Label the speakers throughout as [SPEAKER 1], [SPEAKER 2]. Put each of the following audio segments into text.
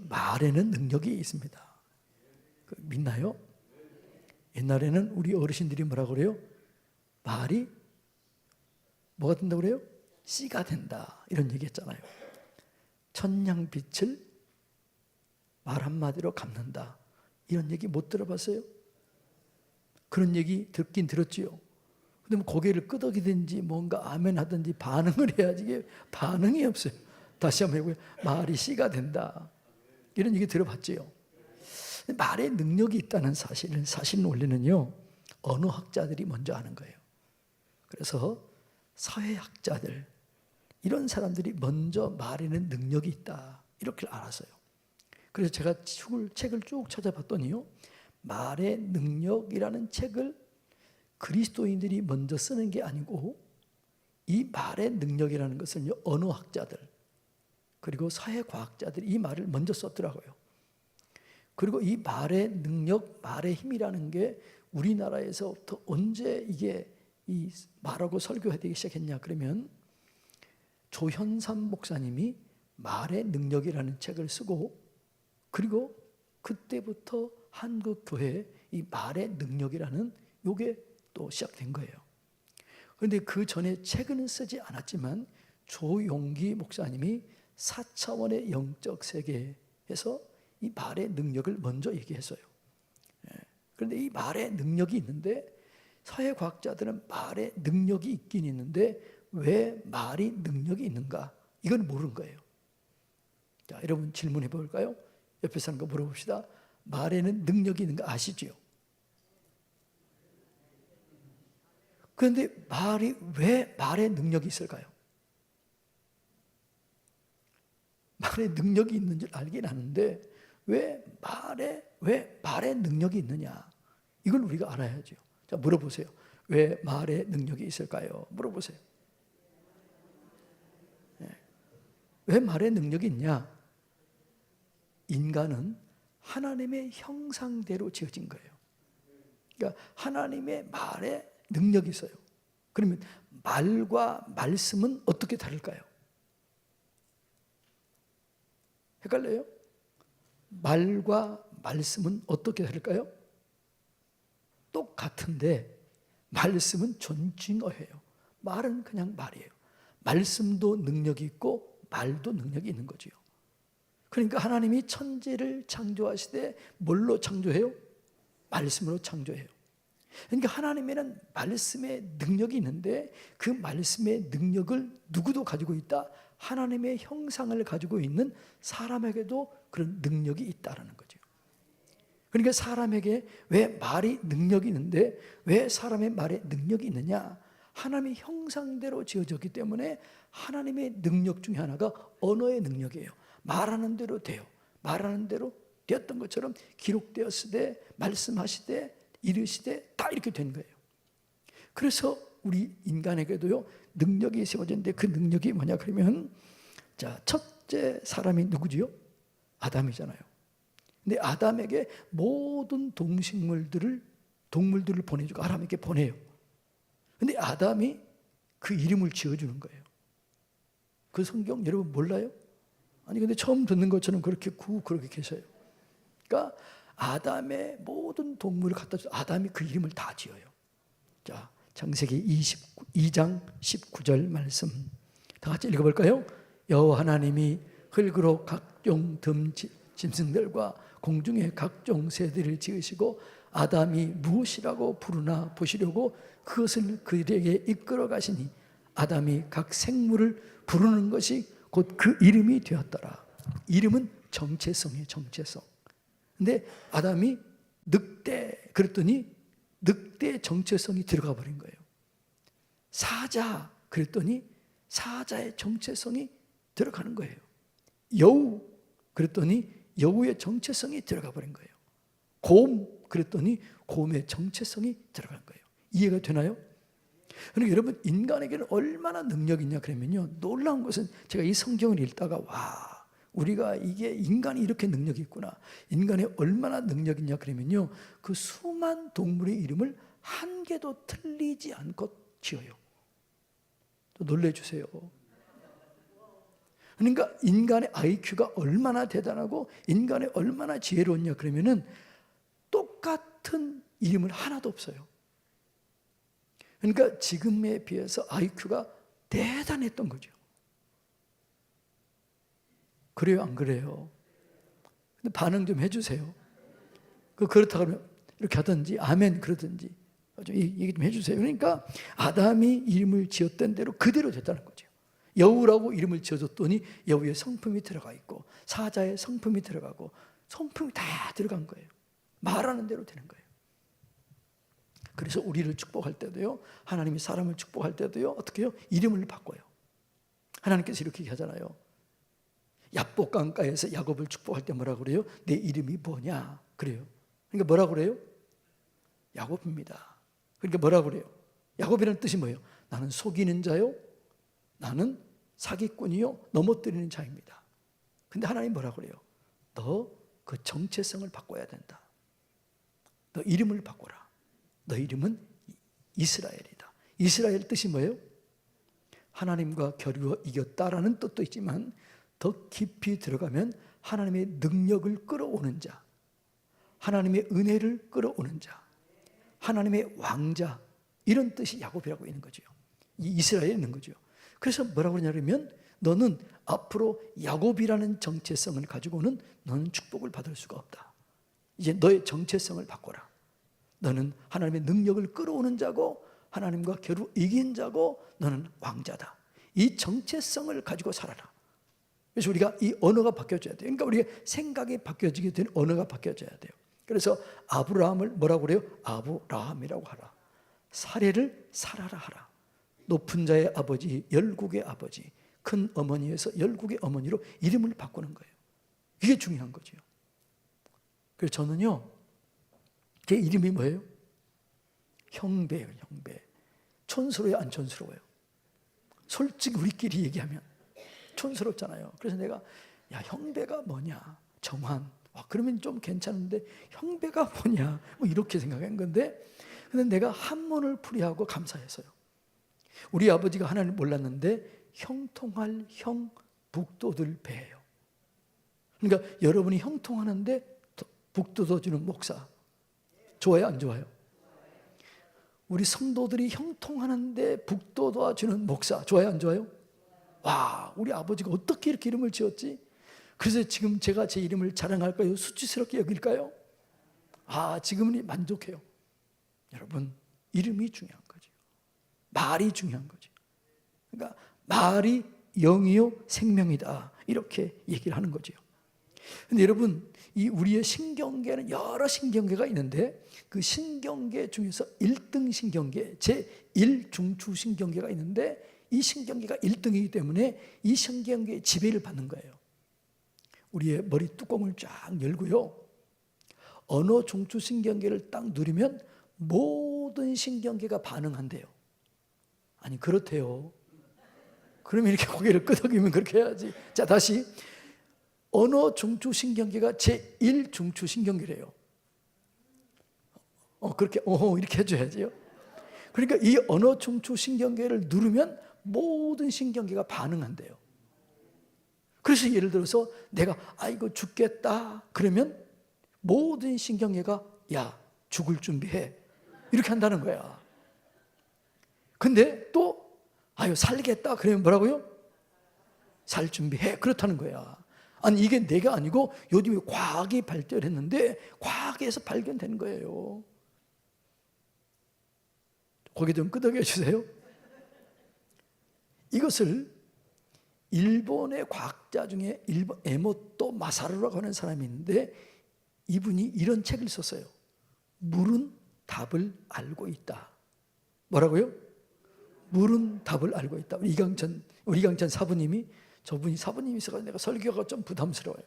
[SPEAKER 1] 말에는 능력이 있습니다. 믿나요? 옛날에는 우리 어르신들이 뭐라고 그래요? 말이 뭐가 된다고 그래요? 씨가 된다, 이런 얘기 했잖아요. 천냥빛을 말 한마디로 갚는다, 이런 얘기 못 들어봤어요? 그런 얘기 듣긴 들었지요. 근데 뭐 고개를 끄덕이든지 뭔가 아멘 하든지 반응을 해야지, 이게 반응이 없어요. 다시 한번 해보세요. 말이 씨가 된다, 이런 얘기 들어봤지요. 말에 능력이 있다는 사실 논리는요, 언어학자들이 먼저 하는 거예요. 그래서 사회학자들, 이런 사람들이 먼저 말에는 능력이 있다, 이렇게 알았어요. 그래서 제가 책을 쭉 찾아봤더니요, 말의 능력이라는 책을 그리스도인들이 먼저 쓰는 게 아니고, 이 말의 능력이라는 것은요, 언어학자들 그리고 사회과학자들이 이 말을 먼저 썼더라고요. 그리고 이 말의 능력, 말의 힘이라는 게 우리나라에서부터 언제 이게 이 말하고 설교해야 되기 시작했냐 그러면, 조현삼 목사님이 말의 능력이라는 책을 쓰고, 그리고 그때부터 한국 교회에 이 말의 능력이라는 요게 또 시작된 거예요. 그런데 그 전에 책은 쓰지 않았지만 조용기 목사님이 4차원의 영적 세계에서 이 말의 능력을 먼저 얘기했어요. 그런데 이 말의 능력이 있는데, 사회과학자들은 말의 능력이 있긴 있는데 왜 말이 능력이 있는가, 이건 모르는 거예요. 자, 여러분 질문해 볼까요? 옆에 사람과 물어봅시다. 말에는 능력이 있는 거 아시죠? 그런데 왜 말에 능력이 있을까요? 말에 능력이 있는 줄 알긴 하는데 왜 말에 능력이 있느냐, 이걸 우리가 알아야죠. 자, 물어보세요. 왜 말에 능력이 있을까요? 물어보세요. 왜 말에 능력이 있냐? 인간은 하나님의 형상대로 지어진 거예요. 그러니까 하나님의 말에 능력이 있어요. 그러면 말과 말씀은 어떻게 다를까요? 헷갈려요? 말과 말씀은 어떻게 다를까요? 똑같은데 말씀은 존칭어예요. 말은 그냥 말이에요. 말씀도 능력이 있고 말도 능력이 있는 거죠. 그러니까 하나님이 천지를 창조하시되 뭘로 창조해요? 말씀으로 창조해요. 그러니까 하나님에는 말씀의 능력이 있는데 그 말씀의 능력을 누구도 가지고 있다? 하나님의 형상을 가지고 있는 사람에게도 그런 능력이 있다는 거죠. 그러니까 사람에게 왜 말이 능력이 있는데 왜 사람의 말에 능력이 있느냐? 하나님의 형상대로 지어졌기 때문에 하나님의 능력 중에 하나가 언어의 능력이에요. 말하는 대로 돼요. 말하는 대로 되었던 것처럼 기록되었으되 말씀하시되 이르시되 다 이렇게 된 거예요. 그래서 우리 인간에게도요 능력이 세워졌는데 그 능력이 뭐냐 그러면, 자, 첫째 사람이 누구지요? 아담이잖아요. 근데 아담에게 모든 동물들을 보내주고 아담에게 보내요. 근데 아담이 그 이름을 지어주는 거예요. 그 성경 여러분 몰라요? 아니 근데 처음 듣는 것처럼 그렇게 계셔요. 그러니까 아담의 모든 동물을 갖다 줘서 아담이 그 이름을 다 지어요. 자, 창세기 22장 19절 말씀 다 같이 읽어볼까요? 여호와 하나님이 흙으로 각종 짐승들과 공중의 각종 새들을 지으시고 아담이 무엇이라고 부르나 보시려고 그것을 그들에게 이끌어 가시니 아담이 각 생물을 부르는 것이 곧 그 이름이 되었더라. 이름은 정체성이에요. 정체성. 근데 아담이 늑대 그랬더니 늑대의 정체성이 들어가 버린 거예요. 사자 그랬더니 사자의 정체성이 들어가는 거예요. 여우 그랬더니 여우의 정체성이 들어가 버린 거예요. 곰 그랬더니 곰의 정체성이 들어간 거예요. 이해가 되나요? 그러니까 여러분 인간에게는 얼마나 능력이 있냐 그러면요, 놀라운 것은 제가 이 성경을 읽다가 와, 우리가 이게 인간이 이렇게 능력이 있구나, 인간에 얼마나 능력이 있냐 그러면요, 그 수만 동물의 이름을 한 개도 틀리지 않고 지어요. 또 놀래주세요. 그러니까 인간의 IQ가 얼마나 대단하고 인간이 얼마나 지혜로웠냐 그러면은 똑같은 이름을 하나도 없어요. 그러니까 지금에 비해서 IQ가 대단했던 거죠. 그래요, 안 그래요? 근데 반응 좀 해주세요. 그렇다 그러면 이렇게 하든지 아멘 그러든지 좀 얘기 좀 해주세요. 그러니까 아담이 이름을 지었던 대로 그대로 됐다는 거죠. 여우라고 이름을 지어줬더니 여우의 성품이 들어가 있고 사자의 성품이 들어가고 성품이 다 들어간 거예요. 말하는 대로 되는 거예요. 그래서 우리를 축복할 때도요, 하나님이 사람을 축복할 때도요, 어떻게 해요? 이름을 바꿔요. 하나님께서 이렇게 하잖아요. 야복 강가에서 야곱을 축복할 때 뭐라 그래요? 내 이름이 뭐냐? 그래요. 그러니까 뭐라 그래요? 야곱입니다. 그러니까 뭐라 그래요? 야곱이라는 뜻이 뭐예요? 나는 속이는 자요, 나는 사기꾼이요, 넘어뜨리는 자입니다. 근데 하나님 뭐라 그래요? 너 그 정체성을 바꿔야 된다. 너 이름을 바꿔라. 너 이름은 이스라엘이다. 이스라엘 뜻이 뭐예요? 하나님과 겨루어 이겼다라는 뜻도 있지만 더 깊이 들어가면 하나님의 능력을 끌어오는 자, 하나님의 은혜를 끌어오는 자, 하나님의 왕자, 이런 뜻이 야곱이라고 있는 거죠. 이 이스라엘에 있는 거죠. 그래서 뭐라고 그러냐면 너는 앞으로 야곱이라는 정체성을 가지고는 너는 축복을 받을 수가 없다. 이제 너의 정체성을 바꿔라. 너는 하나님의 능력을 끌어오는 자고 하나님과 겨루 이긴 자고 너는 왕자다. 이 정체성을 가지고 살아라. 그래서 우리가 이 언어가 바뀌어져야 돼요. 그러니까 우리가 생각이 바뀌어지게 되는 언어가 바뀌어져야 돼요. 그래서 아브라함을 뭐라고 그래요? 아브라함이라고 하라. 사례를 살아라 하라. 높은 자의 아버지, 열국의 아버지, 큰 어머니에서 열국의 어머니로 이름을 바꾸는 거예요. 이게 중요한 거죠. 그래서 저는요, 제 이름이 뭐예요? 형배예요, 형배. 촌스러워요, 안 촌스러워요? 솔직히 우리끼리 얘기하면 촌스럽잖아요. 그래서 내가 야, 형배가 뭐냐? 정환. 그러면 좀 괜찮은데 형배가 뭐냐? 뭐 이렇게 생각한 건데, 근데 내가 한문을 풀이하고 감사했어요. 우리 아버지가 하나님을 몰랐는데 형통할 형 북돋을 배예요. 그러니까 여러분이 형통하는데 북돋아주는 목사 좋아요, 안 좋아요? 우리 성도들이 형통하는데 북돋아주는 목사 좋아요, 안 좋아요? 와, 우리 아버지가 어떻게 이렇게 이름을 지었지? 그래서 지금 제가 제 이름을 자랑할까요? 수치스럽게 여길까요? 지금은 만족해요. 여러분, 이름이 중요한 거죠. 말이 중요한 거죠. 그러니까 말이 영이요 생명이다, 이렇게 얘기를 하는 거죠. 근데 여러분, 이 우리의 신경계는 여러 신경계가 있는데 그 신경계 중에서 1등 신경계, 제1중추 신경계가 있는데 이 신경계가 1등이기 때문에 이 신경계의 지배를 받는 거예요. 우리의 머리 뚜껑을 쫙 열고요, 언어 중추 신경계를 딱 누르면 모든 신경계가 반응한대요. 아니, 그렇대요. 그러면 이렇게 고개를 끄덕이면 그렇게 해야지. 자, 다시. 언어 중추 신경계가 제1중추 신경계래요. 그렇게 이렇게 해줘야지요. 그러니까 이 언어 중추 신경계를 누르면 모든 신경계가 반응한대요. 그래서 예를 들어서 내가 이거 죽겠다 그러면 모든 신경계가 야, 죽을 준비해, 이렇게 한다는 거야. 근데 또 살겠다 그러면 뭐라고요? 살 준비해, 그렇다는 거야. 아니, 이게 내가 아니고 요즘에 과학이 발전했는데 과학에서 발견된 거예요. 고개 좀 끄덕여 주세요. 이것을 일본의 과학자 중에 에모토 마사루라고 하는 사람이 있는데 이분이 이런 책을 썼어요. 물은 답을 알고 있다. 뭐라고요? 물은 답을 알고 있다. 우리 이강천 사부님이, 저분이 사부님이 있어서 내가 설교가 좀 부담스러워요.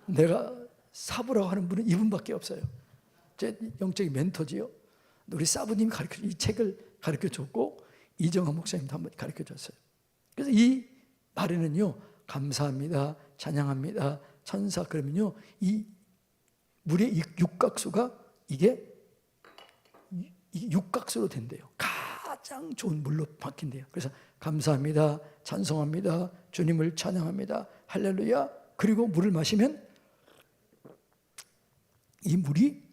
[SPEAKER 1] 내가 사부라고 하는 분은 이분밖에 없어요. 제 영적인 멘토지요. 우리 사부님이 이 책을 가르쳐 줬고 이정환 목사님도 한번 가르쳐 줬어요. 그래서 이 말에는요, 감사합니다, 찬양합니다, 천사, 그러면요, 이 물의 육각수가 이게 육각수로 된대요. 가장 좋은 물로 바뀐대요. 그래서 감사합니다. 찬송합니다. 주님을 찬양합니다. 할렐루야. 그리고 물을 마시면 이 물이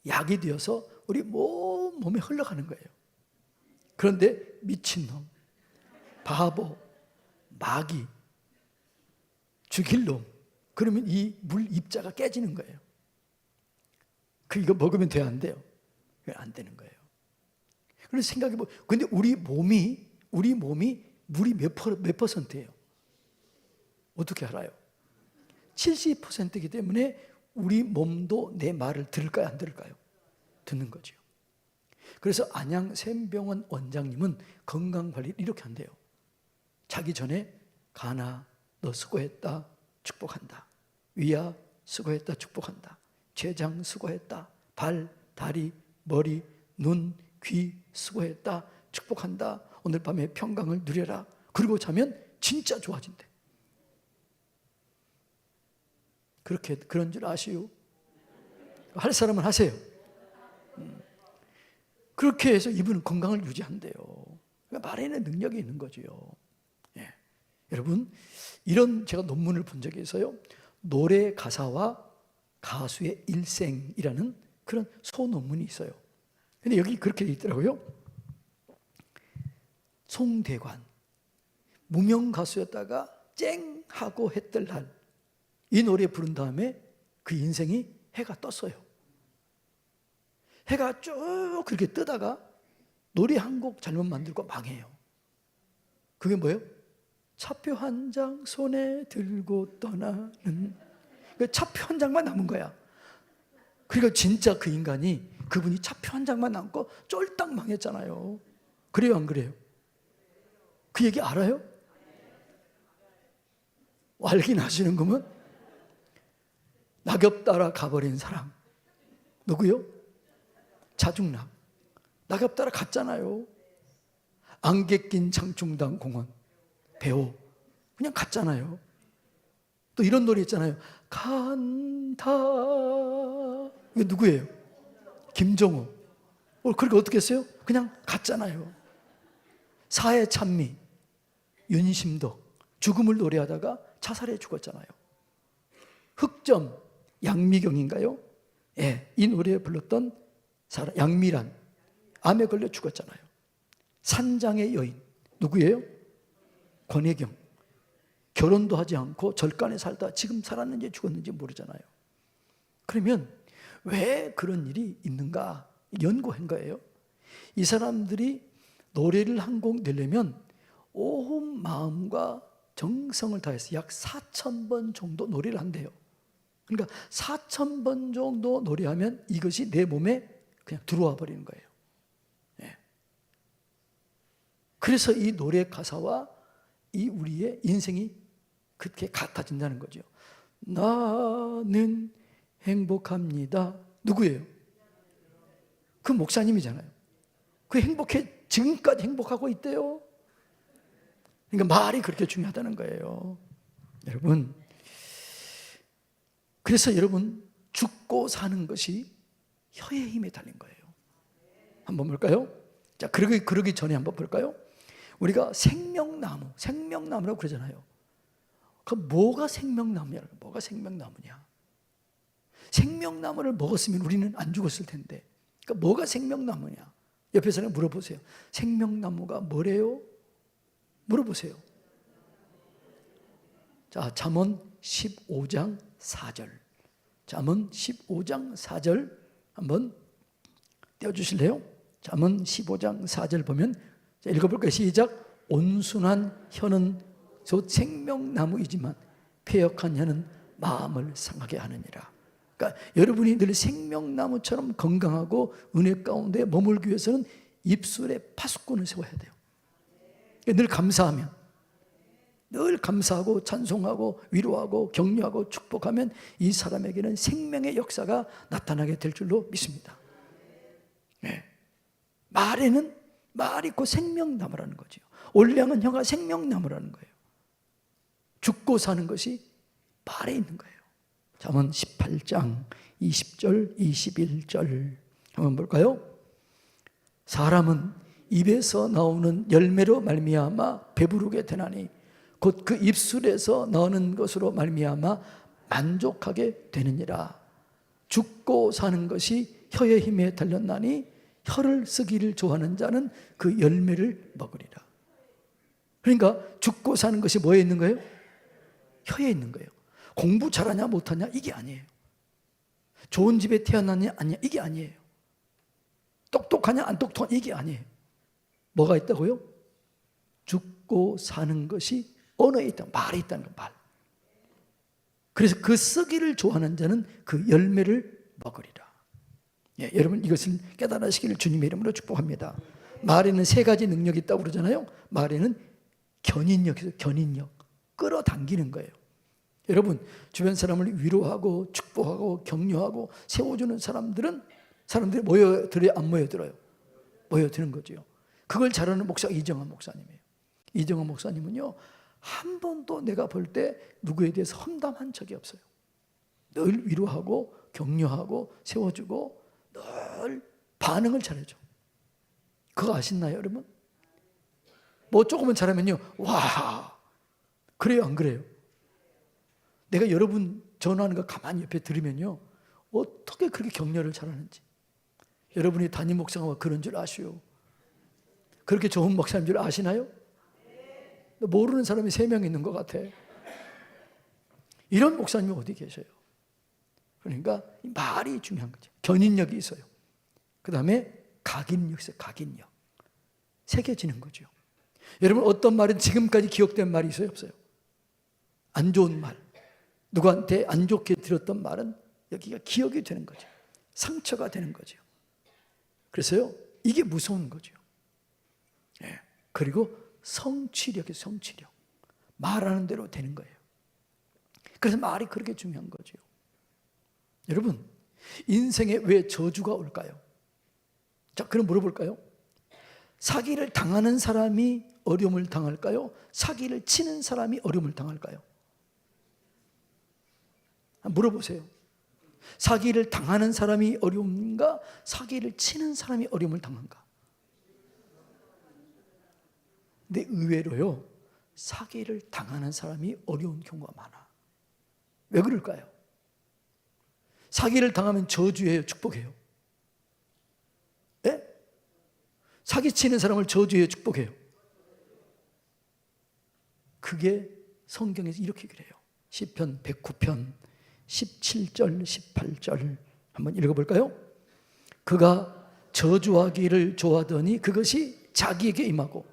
[SPEAKER 1] 약이 되어서 우리 몸에 흘러가는 거예요. 그런데 미친놈, 바보, 마귀, 죽일 놈, 그러면 이 물 입자가 깨지는 거예요. 이거 먹으면 돼요, 안 돼요? 안 되는 거예요. 그래서 생각해보면, 근데 우리 몸이 물이 몇 퍼센트예요? 어떻게 알아요? 70%이기 때문에 우리 몸도 내 말을 들을까요, 안 들을까요? 듣는 거죠. 그래서 안양샘병원 원장님은 건강관리를 이렇게 한대요. 자기 전에 가나 너 수고했다 축복한다. 위야 수고했다 축복한다. 췌장 수고했다. 발, 다리, 머리, 눈, 귀 수고했다 축복한다. 오늘 밤에 평강을 누려라. 그리고 자면 진짜 좋아진대. 그런 줄 아시오? 할 사람은 하세요. 그렇게 해서 이분은 건강을 유지한대요. 그러니까 말에는 능력이 있는 거죠. 예. 여러분, 이런 제가 논문을 본 적이 있어요. 노래 가사와 가수의 일생이라는 그런 소논문이 있어요. 근데 여기 그렇게 돼 있더라고요. 송대관, 무명 가수였다가 쨍 하고 해 뜰 날, 이 노래 부른 다음에 그 인생이 해가 떴어요. 해가 쭉 그렇게 뜨다가 노래 한 곡 잘못 만들고 망해요. 그게 뭐예요? 차표 한 장 손에 들고 떠나는, 차표 한 장만 남은 거야. 그러니까 진짜 그 인간이, 그분이 차표 한 장만 남고 쫄딱 망했잖아요. 그래요, 안 그래요? 그 얘기 알아요? 알긴 하시는 거면 낙엽 따라 가버린 사람 누구요? 자중남. 낙엽 따라 갔잖아요. 안개 낀 장충당 공원 배우 그냥 갔잖아요. 또 이런 노래 있잖아요. 간다. 이거 누구예요? 김정호. 그렇게 어떻게 했어요? 그냥 갔잖아요. 사회 찬미, 윤심덕, 죽음을 노래하다가 자살해 죽었잖아요. 흑점, 양미경인가요? 예, 이 노래 불렀던 사람, 양미란, 암에 걸려 죽었잖아요. 산장의 여인, 누구예요? 권혜경. 결혼도 하지 않고 절간에 살다 지금 살았는지 죽었는지 모르잖아요. 그러면 왜 그런 일이 있는가 연구한 거예요. 이 사람들이 노래를 한 곡 내려면 온 마음과 정성을 다해서 약 4,000번 정도 노래를 한대요. 그러니까 4,000번 정도 노래하면 이것이 내 몸에 그냥 들어와 버리는 거예요. 예. 그래서 이 노래 가사와 이 우리의 인생이 그렇게 같아진다는 거죠. 나는 행복합니다. 누구예요? 그 목사님이잖아요. 지금까지 행복하고 있대요. 그러니까 말이 그렇게 중요하다는 거예요. 여러분, 그래서 여러분, 죽고 사는 것이 혀의 힘에 달린 거예요. 한번 볼까요? 자, 그러기 전에 한번 볼까요? 우리가 생명나무라고 그러잖아요. 그 뭐가 생명나무냐? 뭐가 생명나무냐? 생명나무를 먹었으면 우리는 안 죽었을 텐데. 그러니까 뭐가 생명나무냐? 옆에 사람 물어보세요. 생명나무가 뭐래요? 물어보세요. 자, 잠언 15장 4절. 잠언 15장 4절 한번 떼어주실래요? 잠언 15장 4절 보면, 자, 읽어볼까요? 시작. 온순한 혀는 곧 생명나무이지만 패역한 혀는 마음을 상하게 하느니라. 그러니까 여러분이 늘 생명나무처럼 건강하고 은혜 가운데 머물기 위해서는 입술에 파수꾼을 세워야 돼요. 늘 감사하면, 늘 감사하고 찬송하고 위로하고 격려하고 축복하면 이 사람에게는 생명의 역사가 나타나게 될 줄로 믿습니다. 네. 말에는 말이 곧 생명나무라는 거죠. 올량한 혀가 생명나무라는 거예요. 죽고 사는 것이 말에 있는 거예요. 잠언 18장 20절 21절 한번 볼까요? 사람은 입에서 나오는 열매로 말미암아 배부르게 되나니 곧 그 입술에서 나오는 것으로 말미암아 만족하게 되느니라. 죽고 사는 것이 혀의 힘에 달렸나니 혀를 쓰기를 좋아하는 자는 그 열매를 먹으리라. 그러니까 죽고 사는 것이 뭐에 있는 거예요? 혀에 있는 거예요. 공부 잘하냐 못하냐 이게 아니에요. 좋은 집에 태어났냐 아니냐 이게 아니에요. 똑똑하냐 안 똑똑하냐 이게 아니에요. 뭐가 있다고요? 죽고 사는 것이 언어에 있다, 말에 있다는 거, 말. 그래서 그 쓰기를 좋아하는 자는 그 열매를 먹으리라. 예, 여러분 이것을 깨달으시기를 주님의 이름으로 축복합니다. 말에는 세 가지 능력이 있다고 그러잖아요. 말에는 견인력이죠. 견인력. 끌어당기는 거예요. 여러분 주변 사람을 위로하고 축복하고 격려하고 세워주는 사람들이 모여들어요? 안 모여들어요? 모여드는 거죠. 그걸 잘하는 목사가 이정환 목사님이에요. 이정환 목사님은요, 한 번도 내가 볼 때 누구에 대해서 험담한 적이 없어요. 늘 위로하고 격려하고 세워주고 늘 반응을 잘해줘. 그거 아시나요 여러분? 뭐 조금은 잘하면요, 와, 그래요 안 그래요? 내가 여러분 전화하는 거 가만히 옆에 들으면요, 어떻게 그렇게 격려를 잘하는지. 여러분이 담임 목사가 그런 줄 아시오? 그렇게 좋은 목사인 줄 아시나요? 모르는 사람이 3명 있는 것 같아. 이런 목사님이 어디 계셔요? 그러니까 말이 중요한 거죠. 견인력이 있어요. 그 다음에 각인력 있어요. 각인력. 새겨지는 거죠. 여러분 어떤 말은 지금까지 기억된 말이 있어요? 없어요? 안 좋은 말, 누구한테 안 좋게 들었던 말은 여기가 기억이 되는 거죠. 상처가 되는 거죠. 그래서요, 이게 무서운 거죠. 예. 그리고 성취력이 성취력. 말하는 대로 되는 거예요. 그래서 말이 그렇게 중요한 거죠. 여러분, 인생에 왜 저주가 올까요? 자, 그럼 물어볼까요? 사기를 당하는 사람이 어려움을 당할까요? 사기를 치는 사람이 어려움을 당할까요? 물어보세요. 사기를 당하는 사람이 어려운가? 사기를 치는 사람이 어려움을 당한가? 근데 의외로요, 사기를 당하는 사람이 어려운 경우가 많아. 왜 그럴까요? 사기를 당하면 저주해요, 축복해요? 예? 사기 치는 사람을 저주해요, 축복해요? 그게 성경에서 이렇게 그래요. 시편 109편 17절 18절 한번 읽어볼까요? 그가 저주하기를 좋아하더니 그것이 자기에게 임하고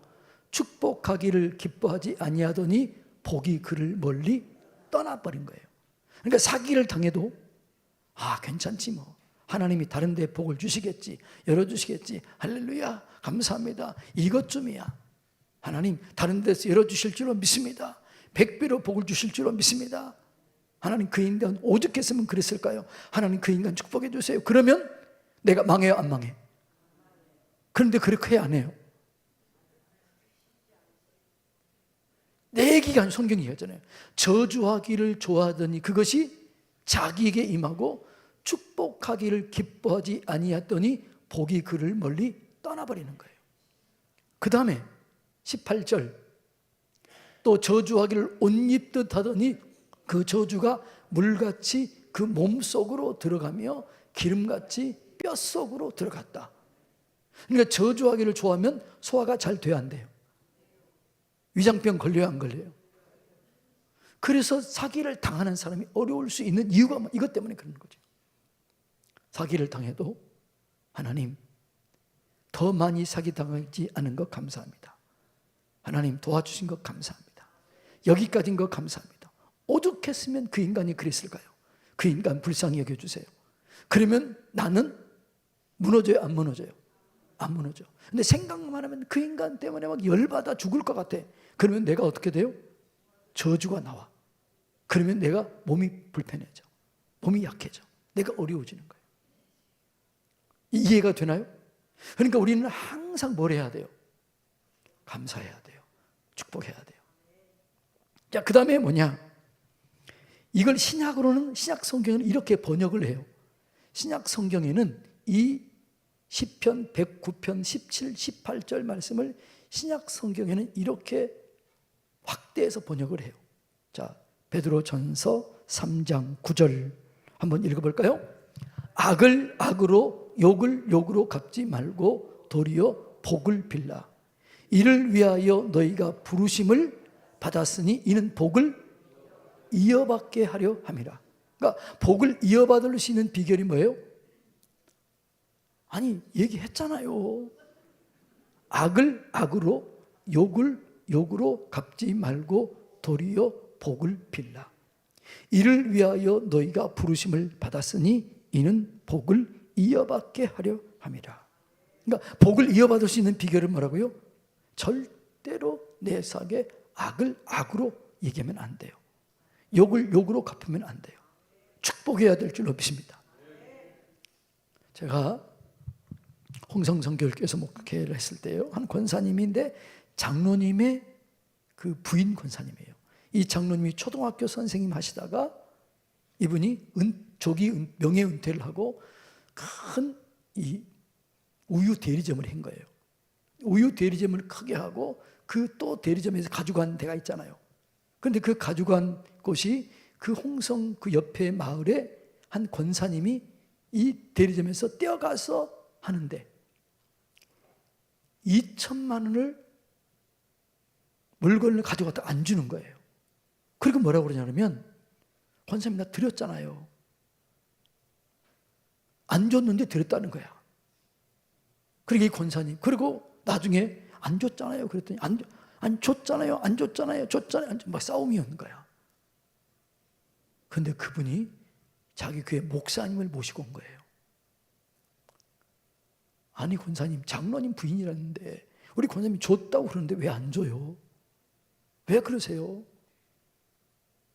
[SPEAKER 1] 축복하기를 기뻐하지 아니하더니 복이 그를 멀리 떠나버린 거예요. 그러니까 사기를 당해도 괜찮지 뭐, 하나님이 다른 데 복을 주시겠지, 열어주시겠지, 할렐루야 감사합니다, 이것쯤이야. 하나님 다른 데서 열어주실 줄로 믿습니다. 100배로 복을 주실 줄로 믿습니다. 하나님 그 인간 오죽했으면 그랬을까요? 하나님 그 인간 축복해 주세요. 그러면 내가 망해요 안 망해? 그런데 그렇게 해야 안 해요. 내 얘기가 아니라 성경이 얘기하잖아요. 저주하기를 좋아하더니 그것이 자기에게 임하고 축복하기를 기뻐하지 아니하더니 복이 그를 멀리 떠나버리는 거예요. 그 다음에 18절 또 저주하기를 옷 입듯 하더니 그 저주가 물같이 그 몸속으로 들어가며 기름같이 뼛속으로 들어갔다. 그러니까 저주하기를 좋아하면 소화가 잘 돼야 안 돼요. 위장병 걸려야 안 걸려요? 그래서 사기를 당하는 사람이 어려울 수 있는 이유가 이것 때문에 그런 거죠. 사기를 당해도 하나님 더 많이 사기 당하지 않은 것 감사합니다. 하나님 도와주신 것 감사합니다. 여기까지인 것 감사합니다. 오죽했으면 그 인간이 그랬을까요? 그 인간 불쌍히 여겨주세요. 그러면 나는 무너져요 안 무너져요? 안 무너져. 근데 생각만 하면 그 인간 때문에 막 열받아 죽을 것 같아. 그러면 내가 어떻게 돼요? 저주가 나와. 그러면 내가 몸이 불편해져, 몸이 약해져, 내가 어려워지는 거예요. 이해가 되나요? 그러니까 우리는 항상 뭘 해야 돼요? 감사해야 돼요. 축복해야 돼요. 자, 그 다음에 뭐냐? 이걸 신약 성경에는 이렇게 번역을 해요. 신약 성경에는 이 시편 109편 17, 18절 말씀을 신약 성경에는 이렇게 확대해서 번역을 해요. 자, 베드로전서 3장 9절 한번 읽어볼까요? 악을 악으로 욕을 욕으로 갚지 말고 도리어 복을 빌라. 이를 위하여 너희가 부르심을 받았으니 이는 복을 이어받게 하려 함이라. 그러니까 복을 이어받을 수 있는 비결이 뭐예요? 아니, 얘기했잖아요. 악을 악으로 욕을 욕으로 갚지 말고 도리어 복을 빌라. 이를 위하여 너희가 부르심을 받았으니 이는 복을 이어받게 하려 함이라. 그러니까 복을 이어받을 수 있는 비결은 뭐라고요? 절대로 내 삶에 악을 악으로 얘기하면 안 돼요. 욕을 욕으로 갚으면 안 돼요. 축복해야 될 줄로 믿습니다. 제가 홍성선교회에서 목회를 했을 때요, 한 권사님인데 장로님의 그 부인 권사님이에요. 이 장로님이 초등학교 선생님 하시다가 이분이 조기 명예 은퇴를 하고 큰 이 우유 대리점을 한 거예요. 우유 대리점을 크게 하고 그 또 대리점에서 가져간 데가 있잖아요. 그런데 그 가져간 곳이 그 홍성 그 옆에 마을에 한 권사님이 이 대리점에서 떼어가서 하는데 2천만 원을 물건을 가져갔다 안 주는 거예요. 그리고 뭐라고 그러냐면, 권사님 나 드렸잖아요. 안 줬는데 드렸다는 거야. 그리고 이 권사님, 그리고 나중에 안 줬잖아요. 그랬더니 안 줬잖아요. 안 줬잖아요. 줬잖아요. 막 싸움이었는 거야. 근데 그분이 자기 교회 목사님을 모시고 온 거예요. 아니 권사님, 장로님 부인이라는데 우리 권사님이 줬다고 그러는데 왜 안 줘요? 왜 그러세요?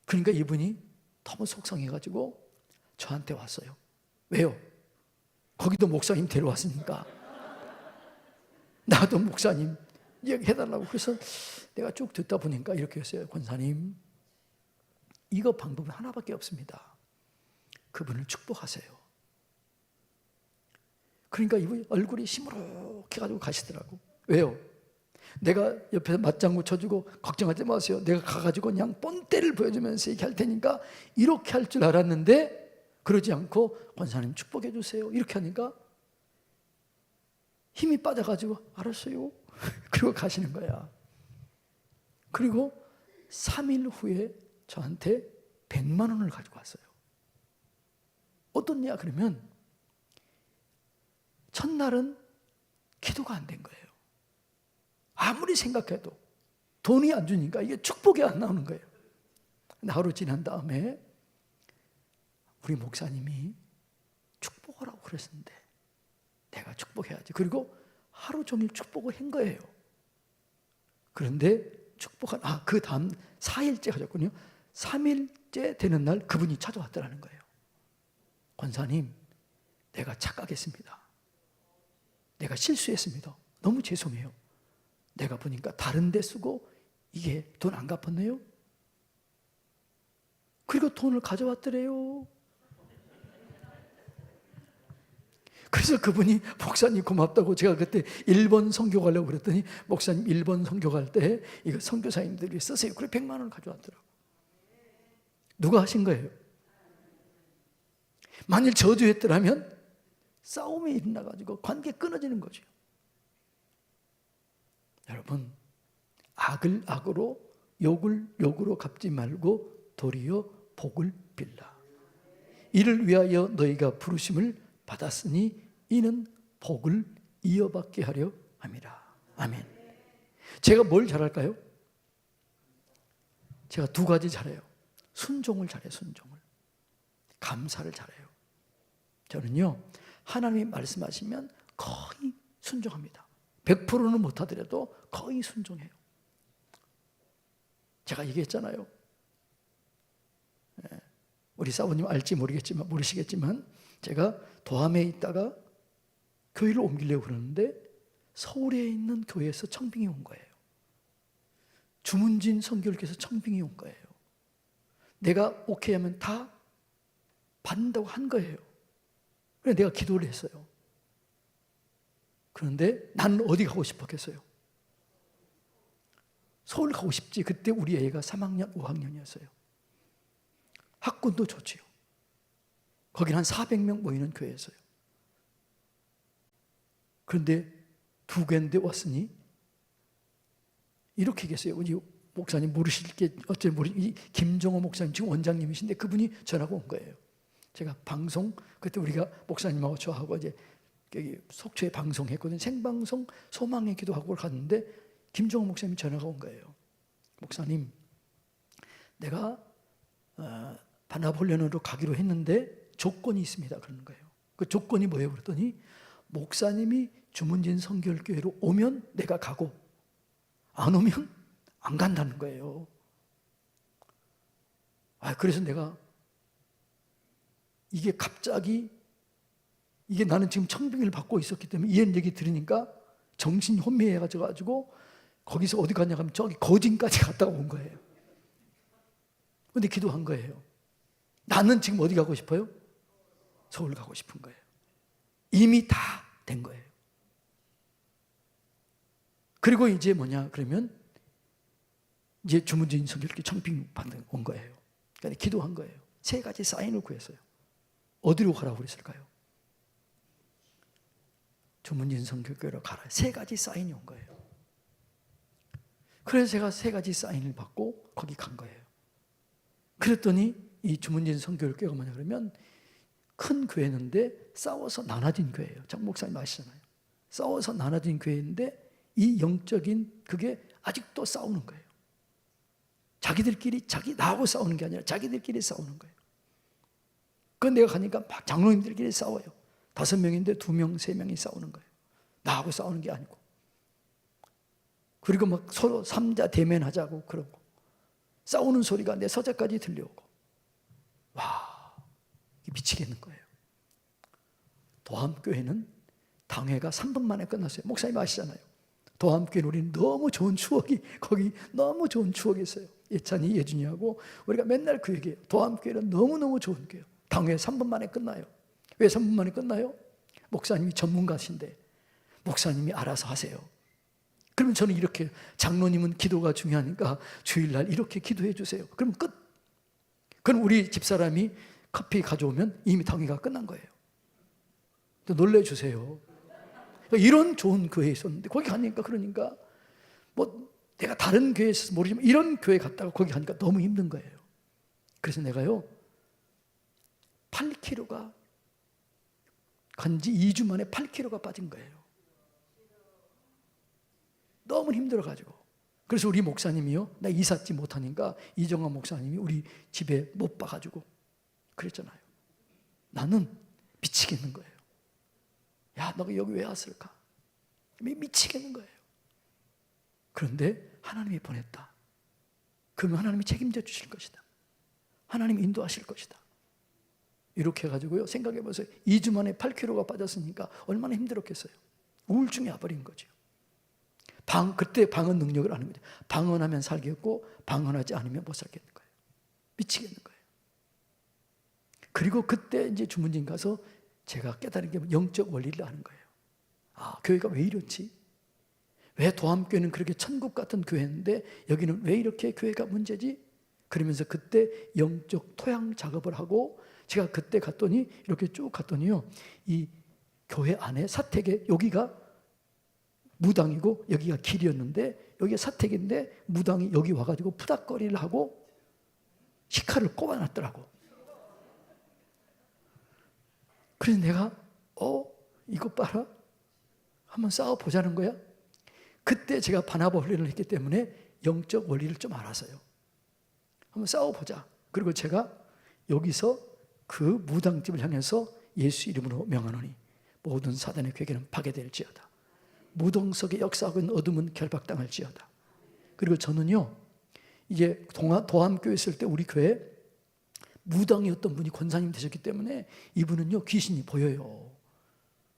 [SPEAKER 1] 그러니까 이분이 너무 속상해가지고 저한테 왔어요. 왜요? 거기도 목사님 데려왔으니까 나도 목사님 얘기해달라고. 그래서 내가 쭉 듣다 보니까 이렇게 했어요. 권사님, 이거 방법이 하나밖에 없습니다. 그분을 축복하세요. 그러니까 이분이 얼굴이 시무룩해 가지고 가시더라고. 왜요? 내가 옆에서 맞장구 쳐주고 걱정하지 마세요. 내가 가가지고 그냥 뻔때를 보여주면서 얘기할 테니까 이렇게 할 줄 알았는데 그러지 않고 권사님 축복해 주세요. 이렇게 하니까 힘이 빠져가지고 알았어요. 그리고 가시는 거야. 그리고 3일 후에 저한테 100만 원을 가지고 왔어요. 어떻냐 그러면 첫날은 기도가 안 된 거예요. 아무리 생각해도 돈이 안 주니까 이게 축복이 안 나오는 거예요. 하루 지난 다음에 우리 목사님이 축복하라고 그랬는데 내가 축복해야지. 그리고 하루 종일 축복을 한 거예요. 그런데 그 다음 4일째 가졌군요. 3일째 되는 날 그분이 찾아왔더라는 거예요. 권사님, 내가 착각했습니다. 내가 실수했습니다. 너무 죄송해요. 내가 보니까 다른 데 쓰고 이게 돈 안 갚았네요. 그리고 돈을 가져왔더래요. 그래서 그분이 목사님 고맙다고, 제가 그때 일본 선교 가려고 그랬더니 목사님 일본 선교 갈 때 이거 선교사님들이 쓰세요. 그래 100만 원을 가져왔더라고. 누가 하신 거예요? 만일 저주했더라면 싸움이 일어나가지고 관계 끊어지는 거죠. 여러분, 악을 악으로 욕을 욕으로 갚지 말고 도리어 복을 빌라. 이를 위하여 너희가 부르심을 받았으니 이는 복을 이어받게 하려 함이라. 아멘. 제가 뭘 잘할까요? 제가 두 가지 잘해요. 순종을 잘해요. 순종을. 감사를 잘해요. 저는요, 하나님이 말씀하시면 거의 순종합니다. 100%는 못하더라도 거의 순종해요. 제가 얘기했잖아요. 우리 사모님 알지 모르시겠지만 제가 도함에 있다가 교회를 옮기려고 그러는데 서울에 있는 교회에서 청빙이 온 거예요. 주문진 선교사께서 청빙이 온 거예요. 내가 오케이 하면 다 받는다고 한 거예요. 그래서 내가 기도를 했어요. 그런데 나는 어디 가고 싶었겠어요? 서울 가고 싶지. 그때 우리 애가 3학년, 5학년이었어요. 학군도 좋지요. 거기는 한 400명 모이는 교회였어요. 그런데 두 개인데 왔으니 이렇게 계세요. 우리 목사님 모르실 게 어째 모르 김종호 목사님 지금 원장님이신데 그분이 전화가 온 거예요. 제가 방송 그때 우리가 목사님하고 저하고 이제 여기 속초에 방송했거든요. 생방송 소망의 기도하고 갔는데 김종호 목사님이 전화가 온 거예요. 목사님, 내가 바나볼련으로 가기로 했는데 조건이 있습니다. 그러는 거예요. 그 조건이 뭐예요? 그랬더니 목사님이 주문진 성결교회로 오면 내가 가고 안 오면 안 간다는 거예요. 그래서 내가 이게 갑자기 이게 나는 지금 청빙을 받고 있었기 때문에 이 얘기 들으니까 정신이 혼미해가지고 거기서 어디 갔냐 하면 저기 거진까지 갔다가 온 거예요. 근데 기도한 거예요. 나는 지금 어디 가고 싶어요? 서울 가고 싶은 거예요. 이미 다 된 거예요. 그리고 이제 뭐냐 그러면 이제 주문진 성결교회 청빙 받는 온 거예요. 그러니까 기도한 거예요. 3가지 사인을 구했어요. 어디로 가라고 그랬을까요? 주문진 성결교회로 가라. 3가지 사인이 온 거예요. 그래서 제가 3가지 사인을 받고 거기 간 거예요. 그랬더니 이 주문진 성결교회가 뭐냐 그러면 큰 교회인데 싸워서 나눠진 교회예요. 장 목사님 아시잖아요. 싸워서 나눠진 교회인데 이 영적인 그게 아직도 싸우는 거예요. 자기들끼리 나하고 싸우는 게 아니라 자기들끼리 싸우는 거예요. 그건 내가 가니까 막 장로님들끼리 싸워요. 5명인데 2명, 3명이 싸우는 거예요. 나하고 싸우는 게 아니고. 그리고 막 서로 삼자 대면하자고 그러고 싸우는 소리가 내 서재까지 들려오고 와 미치겠는 거예요. 도함교회는 당회가 3분 만에 끝났어요. 목사님 아시잖아요. 도함교회는 우리는 너무 좋은 추억이 거기 너무 좋은 추억이 있어요. 예찬이, 예준이하고 우리가 맨날 그 얘기해요. 도함교회는 너무너무 좋은 교회예요. 당회 3분 만에 끝나요. 왜 3분 만에 끝나요? 목사님이 전문가신데 목사님이 알아서 하세요. 그러면 저는 이렇게 장로님은 기도가 중요하니까 주일날 이렇게 기도해 주세요. 그럼 끝. 그럼 우리 집사람이 커피 가져오면 이미 당회가 끝난 거예요. 놀래주세요. 이런 좋은 교회에 있었는데 거기 가니까 그러니까 뭐 내가 다른 교회에 있어서 모르지만 이런 교회 갔다가 거기 가니까 너무 힘든 거예요. 그래서 내가요 8kg가 간지 2주 만에 8kg가 빠진 거예요. 너무 힘들어가지고. 그래서 우리 목사님이요, 나 이삿짐 못하니까 이정환 목사님이 우리 집에 못 봐가지고 그랬잖아요. 나는 미치겠는 거예요. 야, 너가 여기 왜 왔을까? 미치겠는 거예요. 그런데 하나님이 보냈다. 그러면 하나님이 책임져 주실 것이다. 하나님이 인도하실 것이다. 이렇게 해가지고요, 생각해보세요. 2주 만에 8kg가 빠졌으니까 얼마나 힘들었겠어요. 우울증이 와버린 거죠. 그때 방언 능력을 아는 거죠. 방언하면 살겠고 방언하지 않으면 못 살겠는 거예요. 미치겠는 거예요. 그리고 그때 이제 주문진 가서 제가 깨달은 게 영적 원리를 아는 거예요. 아, 교회가 왜 이렇지? 왜 도함교회는 그렇게 천국 같은 교회인데 여기는 왜 이렇게 교회가 문제지? 그러면서 그때 영적 토양 작업을 하고 제가 그때 갔더니 이렇게 쭉 갔더니요, 이 교회 안에 사택에 여기가 무당이고 여기가 길이었는데 여기가 사택인데 무당이 여기 와가지고 푸닥거리를 하고 시카를 꼽아놨더라고. 그래서 내가 이거 봐라, 한번 싸워보자는 거야. 그때 제가 바나바 훈련을 했기 때문에 영적 원리를 좀 알아서요. 한번 싸워보자. 그리고 제가 여기서 그 무당집을 향해서 예수 이름으로 명하노니 모든 사단의 괴계는 파괴될지어다. 무당 속에 역사하고 있는 어둠은 결박당할지어다. 그리고 저는요, 이제 도함교회 있을 때 우리 교회 무당이었던 분이 권사님 되셨기 때문에 이분은요 귀신이 보여요.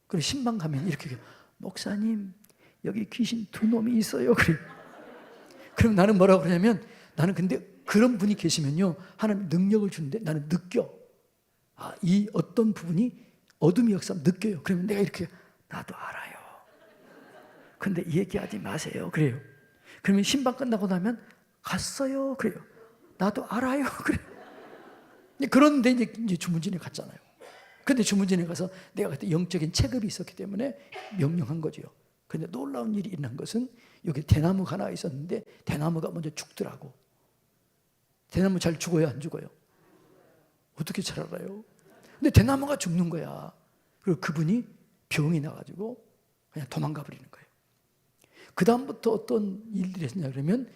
[SPEAKER 1] 그리고 신방 가면 이렇게 목사님 여기 귀신 2놈이 있어요. 그럼 나는 뭐라고 그러냐면, 나는 근데 그런 분이 계시면요 하나님 능력을 주는데 나는 느껴. 이 어떤 부분이 어둠의 역사 느껴요. 그러면 내가 이렇게 나도 알아요. 근데 얘기하지 마세요. 그래요. 그러면 신방 끝나고 나면 갔어요. 그래요. 나도 알아요. 그래요. 그런데 이제 주문진에 갔잖아요. 근데 주문진에 가서 내가 그때 영적인 체급이 있었기 때문에 명령한 거죠. 근데 놀라운 일이 일어난 것은 여기 대나무가 하나 있었는데 대나무가 먼저 죽더라고. 대나무 잘 죽어요, 안 죽어요? 어떻게 잘 알아요? 근데 대나무가 죽는 거야. 그리고 그분이 병이 나가지고 그냥 도망가 버리는 거예요. 그 다음부터 어떤 일들이 있었냐 그러면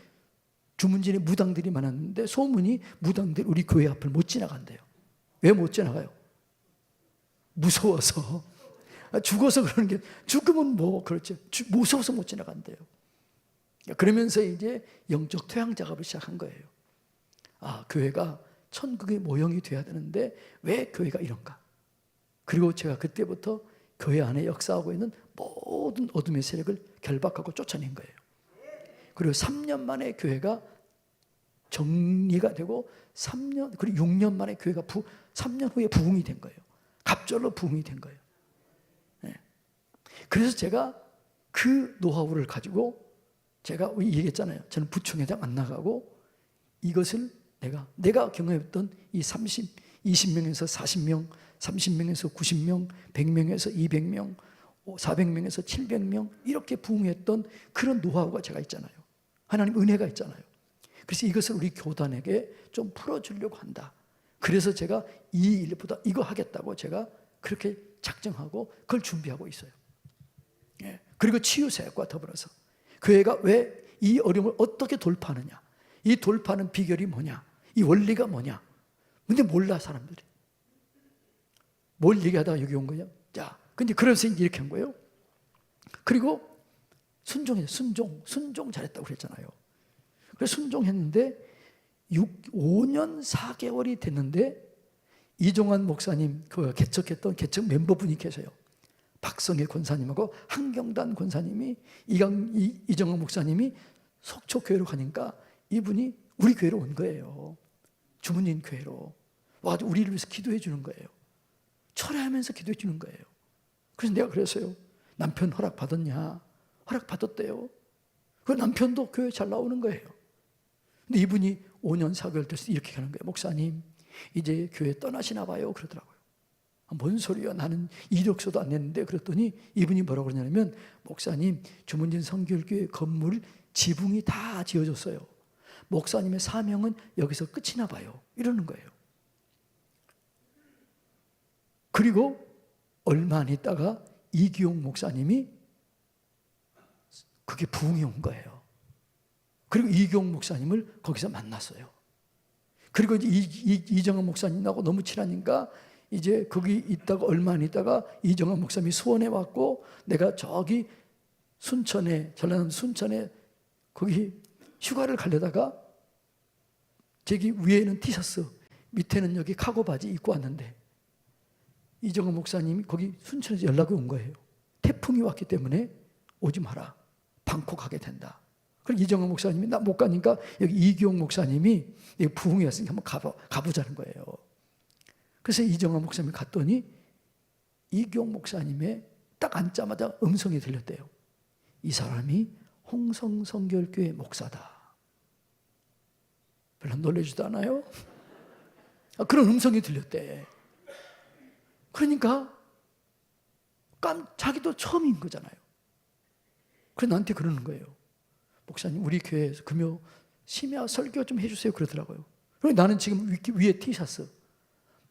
[SPEAKER 1] 주문진에 무당들이 많았는데 소문이 무당들 우리 교회 앞을 못 지나간대요. 왜 못 지나가요? 무서워서. 죽어서 그러는 게, 죽으면 뭐 그렇죠. 무서워서 못 지나간대요. 그러면서 이제 영적 토양 작업을 시작한 거예요. 아, 교회가 천국의 모형이 돼야 되는데 왜 교회가 이런가? 그리고 제가 그때부터 교회 안에 역사하고 있는 모든 어둠의 세력을 결박하고 쫓아낸 거예요. 그리고 3년 만에 교회가 정리가 되고 3년, 그리고 6년 만에 교회가 3년 후에 부흥이 된 거예요. 갑절로 부흥이 된 거예요. 네. 그래서 제가 그 노하우를 가지고 제가 얘기했잖아요. 저는 부총회장 안 나가고 이것을 내가 경험했던 이 20명에서 40명, 30명에서 90명, 100명에서 200명, 400명에서 700명 이렇게 부흥했던 그런 노하우가 제가 있잖아요. 하나님 은혜가 있잖아요. 그래서 이것을 우리 교단에게 좀 풀어주려고 한다. 그래서 제가 이 일보다 이거 하겠다고 제가 그렇게 작정하고 그걸 준비하고 있어요. 예. 그리고 치유사역과 더불어서 교회가 왜 이 어려움을 어떻게 돌파하느냐, 이 돌파하는 비결이 뭐냐, 이 원리가 뭐냐. 근데 몰라 사람들이. 뭘 얘기하다가 여기 온 거예요? 자, 근데 그래서 이렇게 한 거예요. 그리고 순종 잘했다고 그랬잖아요. 그래서 순종했는데 5년 4개월이 됐는데 이종환 목사님 그 개척했던 개척 멤버분이 계세요. 박성혜 권사님하고 한경단 권사님이 이정환 목사님이 속초교회로 가니까 이분이 우리 교회로 온 거예요. 주문진 교회로 와서 우리를 위해서 기도해 주는 거예요. 철회하면서 기도해 주는 거예요. 그래서 내가 그랬어요. 남편 허락 받았냐? 허락 받았대요. 그 남편도 교회 잘 나오는 거예요. 근데 이분이 5년 4개월 돼서 이렇게 하는 거예요. 목사님 이제 교회 떠나시나 봐요. 그러더라고요. 뭔 소리야, 나는 이력서도 안 냈는데. 그랬더니 이분이 뭐라고 그러냐면 목사님 주문진 성결교회 건물 지붕이 다 지어졌어요. 목사님의 사명은 여기서 끝이나 봐요. 이러는 거예요. 그리고 얼마 안 있다가 이기용 목사님이 그게 부흥이 온 거예요. 그리고 이기용 목사님을 거기서 만났어요. 그리고 이정환 목사님하고 너무 친하니까 이제 거기 있다가 얼마 안 있다가 이정환 목사님이 수원에 왔고 내가 저기 순천에, 전라남 순천에 거기 휴가를 가려다가 저기 위에는 티셔츠 밑에는 여기 카고 바지 입고 왔는데 이정환 목사님이 거기 순천에서 연락이 온 거예요. 태풍이 왔기 때문에 오지 마라. 방콕 가게 된다. 그럼 이정환 목사님이 나 못 가니까 여기 이기용 목사님이 여기 부흥이 왔으니까 한번 가보자는 거예요. 그래서 이정환 목사님이 갔더니 이기용 목사님의 딱 앉자마자 음성이 들렸대요. 이 사람이 홍성성결교회 목사다. 별로 놀라지도 않아요? 그런 음성이 들렸대. 그러니까 자기도 처음인 거잖아요. 그래서 나한테 그러는 거예요. 목사님 우리 교회에서 금요 심야 설교 좀 해주세요. 그러더라고요. 그리고 나는 지금 위에 티셔츠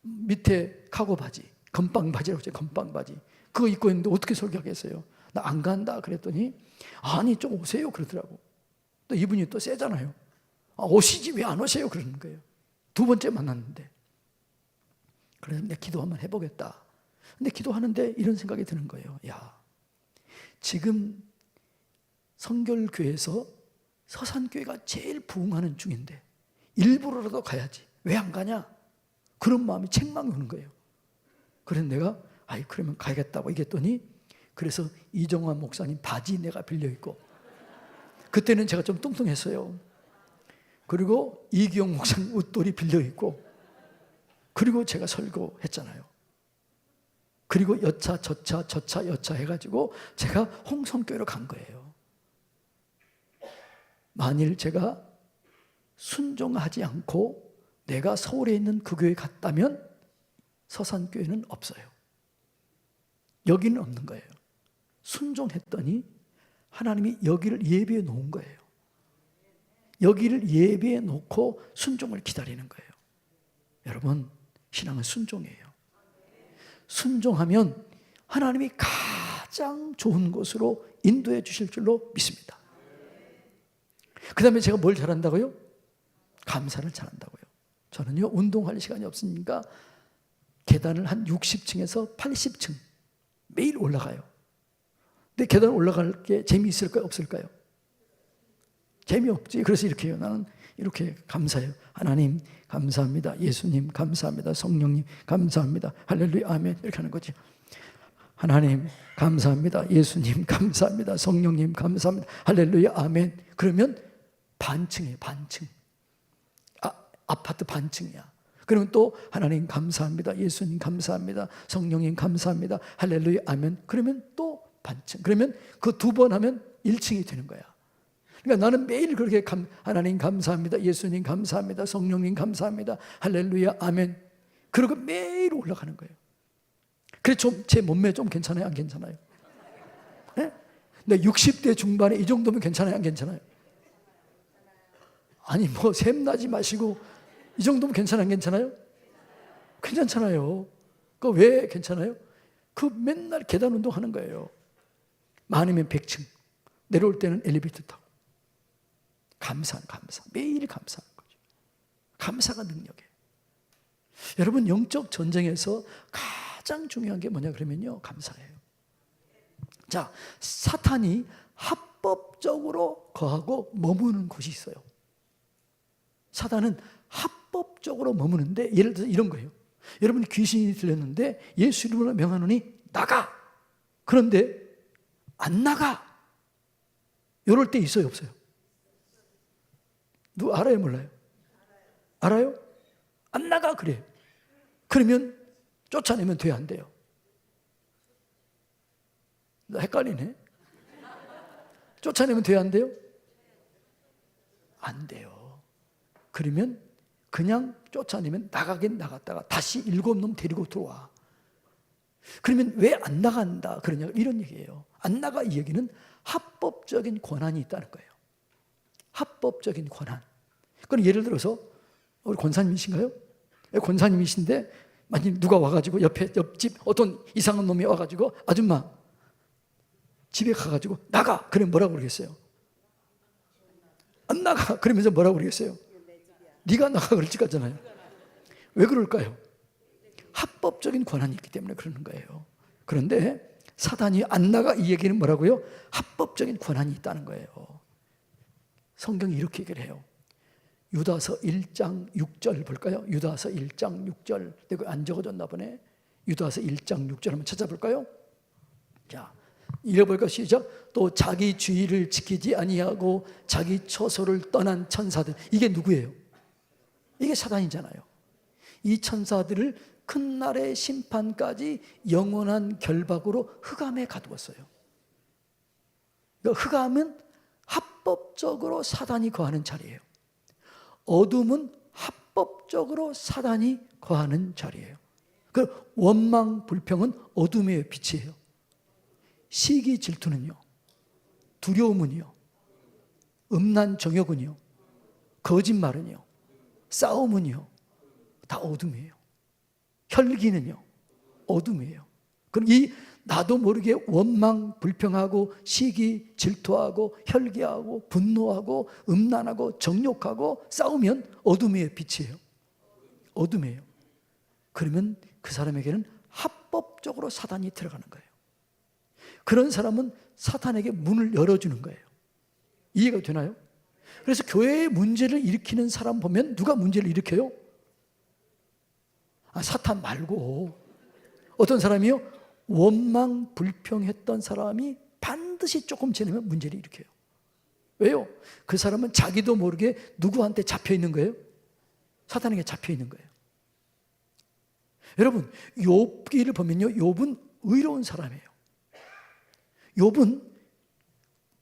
[SPEAKER 1] 밑에 카고 바지, 건빵 바지라고 하죠. 건빵 바지 그거 입고 있는데 어떻게 설교하겠어요? 나 안 간다 그랬더니 아니 좀 오세요 그러더라고. 또 이분이 또 세잖아요. 오시지 왜 안 오세요? 그러는 거예요. 2번째 만났는데. 그래서 내가 기도 한번 해보겠다. 근데 기도하는데 이런 생각이 드는 거예요. 야, 지금 성결교회에서 서산교회가 제일 부흥하는 중인데 일부러라도 가야지. 왜 안 가냐? 그런 마음이 책망이 오는 거예요. 그래서 내가 그러면 가야겠다고 얘기했더니 그래서 이정환 목사님 바지 내가 빌려 입고 그때는 제가 좀 뚱뚱했어요. 그리고 이기용 목사님 웃돌이 빌려 입고 그리고 제가 설교했잖아요. 그리고 여차 저차 해가지고 제가 홍성교회로 간 거예요. 만일 제가 순종하지 않고 내가 서울에 있는 그 교회에 갔다면 서산교회는 없어요. 여기는 없는 거예요. 순종했더니 하나님이 여기를 예비해 놓은 거예요. 여기를 예비해 놓고 순종을 기다리는 거예요. 여러분, 신앙은 순종이에요. 순종하면 하나님이 가장 좋은 곳으로 인도해 주실 줄로 믿습니다. 그 다음에 제가 뭘 잘한다고요? 감사를 잘한다고요. 저는요, 운동할 시간이 없으니까 계단을 한 60층에서 80층 매일 올라가요. 근데 계단 올라갈 게 재미있을까요? 없을까요? 재미없지. 그래서 이렇게 해요. 나는 이렇게 감사해요. 하나님 감사합니다. 예수님 감사합니다. 성령님 감사합니다. 할렐루야 아멘. 이렇게 하는 거죠. 하나님 감사합니다. 예수님 감사합니다. 성령님 감사합니다. 할렐루야 아멘. 그러면 반층이에요. 반층. 아파트 반층이야. 그러면 또 하나님 감사합니다. 예수님 감사합니다. 성령님 감사합니다. 할렐루야 아멘. 그러면 또 반층. 그러면 그 2번 하면 1층이 되는 거야. 그러니까 나는 매일 그렇게 하나님 감사합니다. 예수님 감사합니다. 성령님 감사합니다. 할렐루야 아멘. 그러고 매일 올라가는 거예요. 그래 좀 제 몸매 좀 괜찮아요? 안 괜찮아요? 네? 근데 60대 중반에 이 정도면 괜찮아요? 안 괜찮아요? 아니 뭐 샘나지 마시고 이 정도면 괜찮아요? 안 괜찮아요? 괜찮잖아요. 그 왜 괜찮아요? 그 맨날 계단 운동하는 거예요. 많으면 100층. 내려올 때는 엘리베이터 타고. 감사. 매일 감사하는 거죠. 감사가 능력이에요. 여러분, 영적 전쟁에서 가장 중요한 게 뭐냐 그러면요, 감사예요. 자, 사탄이 합법적으로 거하고 머무는 곳이 있어요. 사탄은 합법적으로 머무는데, 예를 들어서 이런 거예요. 여러분, 귀신이 들렸는데 예수 이름으로 명하노니 나가. 그런데 안 나가. 이럴 때 있어요, 없어요? 누구 알아요, 몰라요? 알아요? 안 나가 그래요. 그러면 쫓아내면 돼요, 안 돼요? 나 헷갈리네. 쫓아내면 돼요, 안 돼요? 안 돼요. 그러면 그냥 쫓아내면 나가긴 나갔다가 다시 7놈 데리고 들어와. 그러면 왜 안 나간다 그러냐, 이런 얘기예요. 안 나가 이 얘기는 합법적인 권한이 있다는 거예요. 합법적인 권한. 그럼 예를 들어서 우리 권사님이신가요? 권사님이신데 만약 누가 와가지고 옆집 어떤 이상한 놈이 와가지고 아줌마 집에 가가지고 나가 그러면 뭐라고 그러겠어요? 안 나가 그러면서 뭐라고 그러겠어요? 네가 나가 그럴 것 같잖아요. 왜 그럴까요? 합법적인 권한이 있기 때문에 그러는 거예요. 그런데 사단이 안 나가 이 얘기는 뭐라고요? 합법적인 권한이 있다는 거예요. 성경이 이렇게 얘기를 해요. 유다서 1장 6절 볼까요? 유다서 1장 6절. 내가 안 적어줬나 보네. 유다서 1장 6절 한번 찾아볼까요? 자, 읽어볼까요? 시작. 또 자기 주의를 지키지 아니하고 자기 처소를 떠난 천사들. 이게 누구예요? 이게 사단이잖아요. 이 천사들을 큰 날의 심판까지 영원한 결박으로 흑암에 가두었어요. 그러니까 흑암은 합법적으로 사단이 거하는 자리예요. 어둠은 합법적으로 사단이 거하는 자리예요. 그 원망, 불평은 어둠의 빛이에요. 시기, 질투는요, 두려움은요, 음란, 정욕은요, 거짓말은요, 싸움은요, 다 어둠이에요. 혈기는요, 어둠이에요. 그럼 이 나도 모르게 원망, 불평하고 시기, 질투하고 혈기하고 분노하고 음란하고 정욕하고 싸우면 어둠의 빛이에요. 어둠이에요. 그러면 그 사람에게는 합법적으로 사단이 들어가는 거예요. 그런 사람은 사탄에게 문을 열어주는 거예요. 이해가 되나요? 그래서 교회에 문제를 일으키는 사람 보면 누가 문제를 일으켜요? 사탄 말고 어떤 사람이요? 원망, 불평했던 사람이 반드시 조금 지나면 문제를 일으켜요. 왜요? 그 사람은 자기도 모르게 누구한테 잡혀 있는 거예요? 사탄에게 잡혀 있는 거예요. 여러분, 욥기를 보면요, 욥은 의로운 사람이에요. 욥은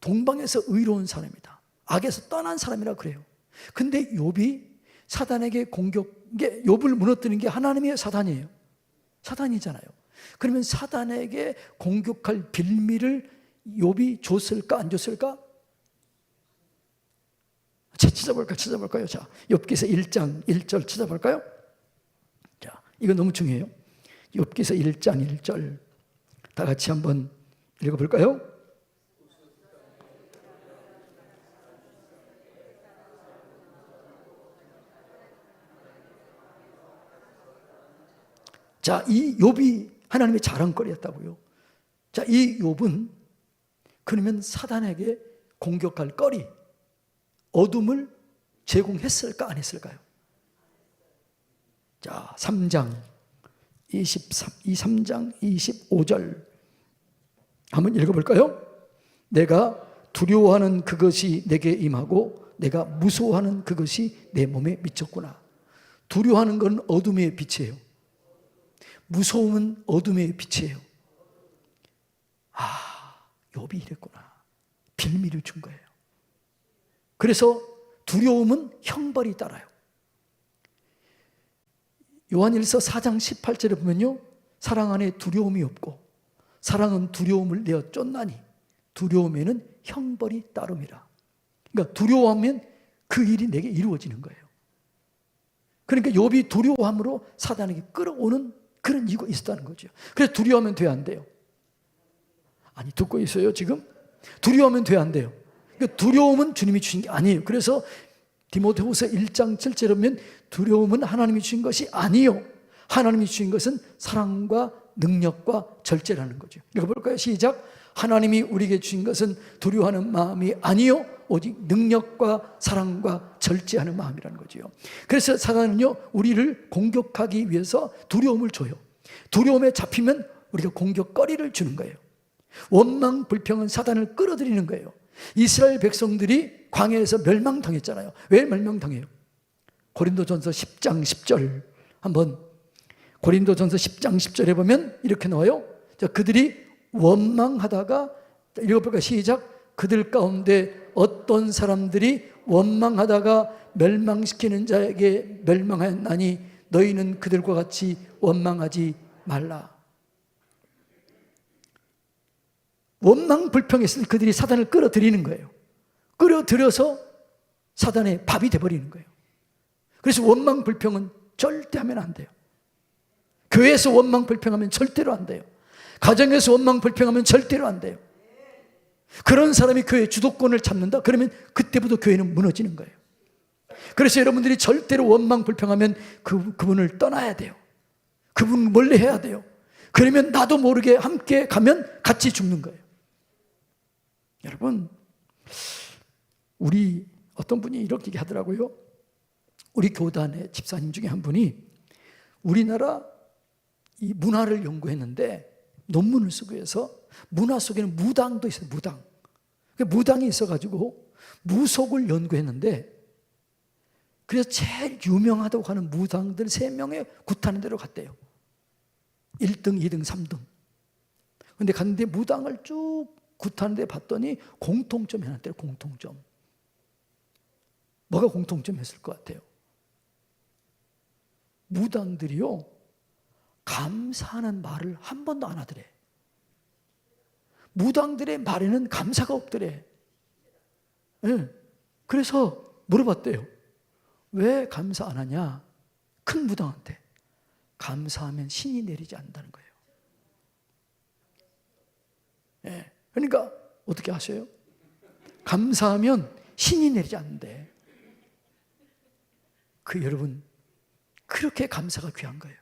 [SPEAKER 1] 동방에서 의로운 사람이다. 악에서 떠난 사람이라 그래요. 근데 욥이 사단에게 욥을 무너뜨리는 게 하나님이에요, 사단이에요? 사단이잖아요. 그러면 사단에게 공격할 빌미를 욥이 줬을까 안 줬을까? 찾아볼까요? 자, 욥기서 1장 1절 찾아볼까요? 자, 이거 너무 중요해요. 욥기서 1장 1절 다 같이 한번 읽어볼까요? 자, 이 욥이 하나님의 자랑거리였다고요. 자, 이 욥은 그러면 사단에게 공격할 거리, 어둠을 제공했을까 안 했을까요? 자, 3장 25절 한번 읽어볼까요? 내가 두려워하는 그것이 내게 임하고 내가 무서워하는 그것이 내 몸에 미쳤구나. 두려워하는 건 어둠의 빛이에요. 무서움은 어둠의 빛이에요. 욥이 이랬구나. 빌미를 준 거예요. 그래서 두려움은 형벌이 따라요. 요한일서 4장 18절에 보면요, 사랑 안에 두려움이 없고 사랑은 두려움을 내어 쫓나니 두려움에는 형벌이 따름이라. 그러니까 두려워하면 그 일이 내게 이루어지는 거예요. 그러니까 욥이 두려워함으로 사단에게 끌어오는 그런 이유가 있었다는 거죠. 그래서 두려워하면 돼요, 안 돼요? 아니, 듣고 있어요 지금? 두려워하면 돼요, 안 돼요? 그러니까 두려움은 주님이 주신 게 아니에요. 그래서 디모데후서 1장 7절에 보면 두려움은 하나님이 주신 것이 아니요, 하나님이 주신 것은 사랑과 능력과 절제라는 거죠. 읽어볼까요? 시작. 하나님이 우리에게 주신 것은 두려워하는 마음이 아니요, 오직 능력과 사랑과 절제하는 마음이라는 거죠. 그래서 사단은요, 우리를 공격하기 위해서 두려움을 줘요. 두려움에 잡히면 우리가 공격거리를 주는 거예요. 원망 불평은 사단을 끌어들이는 거예요. 이스라엘 백성들이 광야에서 멸망당했잖아요. 왜 멸망당해요? 고린도전서 10장 10절 한번, 고린도전서 10장 10절에 보면 이렇게 나와요. 자, 그들이 원망하다가, 읽어볼까요? 시작. 그들 가운데 어떤 사람들이 원망하다가 멸망시키는 자에게 멸망하였나니 너희는 그들과 같이 원망하지 말라. 원망 불평했을 때 그들이 사단을 끌어들이는 거예요. 끌어들여서 사단의 밥이 돼버리는 거예요. 그래서 원망 불평은 절대 하면 안 돼요. 교회에서 원망 불평하면 절대로 안 돼요. 가정에서 원망 불평하면 절대로 안 돼요. 그런 사람이 교회 주도권을 잡는다? 그러면 그때부터 교회는 무너지는 거예요. 그래서 여러분들이 절대로 원망 불평하면 그분을 떠나야 돼요. 그분 멀리 해야 돼요. 그러면 나도 모르게 함께 가면 같이 죽는 거예요. 여러분, 우리 어떤 분이 이렇게 얘기하더라고요. 우리 교단의 집사님 중에 한 분이 우리나라 이 문화를 연구했는데 논문을 쓰고 해서 문화 속에는 무당도 있어요. 무당이 있어가지고 무속을 연구했는데, 그래서 제일 유명하다고 하는 무당들 3명의 굿하는 데로 갔대요. 1등, 2등, 3등. 근데 갔는데 무당을 쭉 굿하는 데 봤더니 공통점이 하나 있대요. 공통점. 뭐가 공통점이었을 것 같아요? 무당들이요, 감사하는 말을 한 번도 안 하더래. 무당들의 말에는 감사가 없더래. 네. 그래서 물어봤대요. 왜 감사 안 하냐? 큰 무당한테. 감사하면 신이 내리지 않는다는 거예요. 네. 그러니까 어떻게 하셔요? 감사하면 신이 내리지 않는데. 여러분, 그렇게 감사가 귀한 거예요.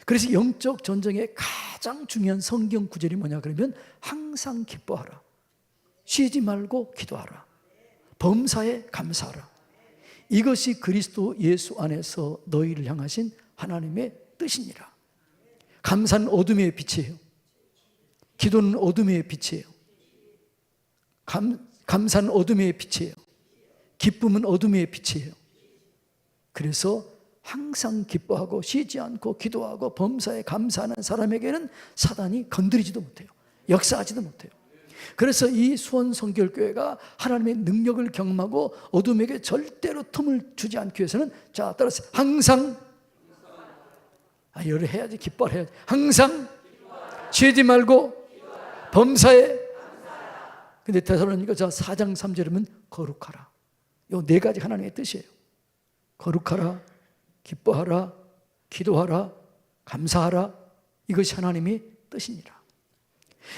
[SPEAKER 1] 그래서 영적 전쟁의 가장 중요한 성경 구절이 뭐냐 그러면 항상 기뻐하라, 쉬지 말고 기도하라, 범사에 감사하라. 이것이 그리스도 예수 안에서 너희를 향하신 하나님의 뜻이니라. 감사는 어둠의 빛이에요. 기도는 어둠의 빛이에요. 감사는 어둠의 빛이에요. 기쁨은 어둠의 빛이에요. 그래서 항상 기뻐하고 쉬지 않고 기도하고 범사에 감사하는 사람에게는 사단이 건드리지도 못해요. 역사하지도 못해요. 그래서 이 수원 성결교회가 하나님의 능력을 경험하고 어둠에게 절대로 틈을 주지 않기 위해서는, 자, 따라서 항상, 열을 해야지, 기뻐를 해야지. 항상 쉬지 말고 범사에. 근데 데살로니가 4장 3절이면 거룩하라. 요 4가지 하나님의 뜻이에요. 거룩하라, 기뻐하라, 기도하라, 감사하라. 이것이 하나님의 뜻이니라.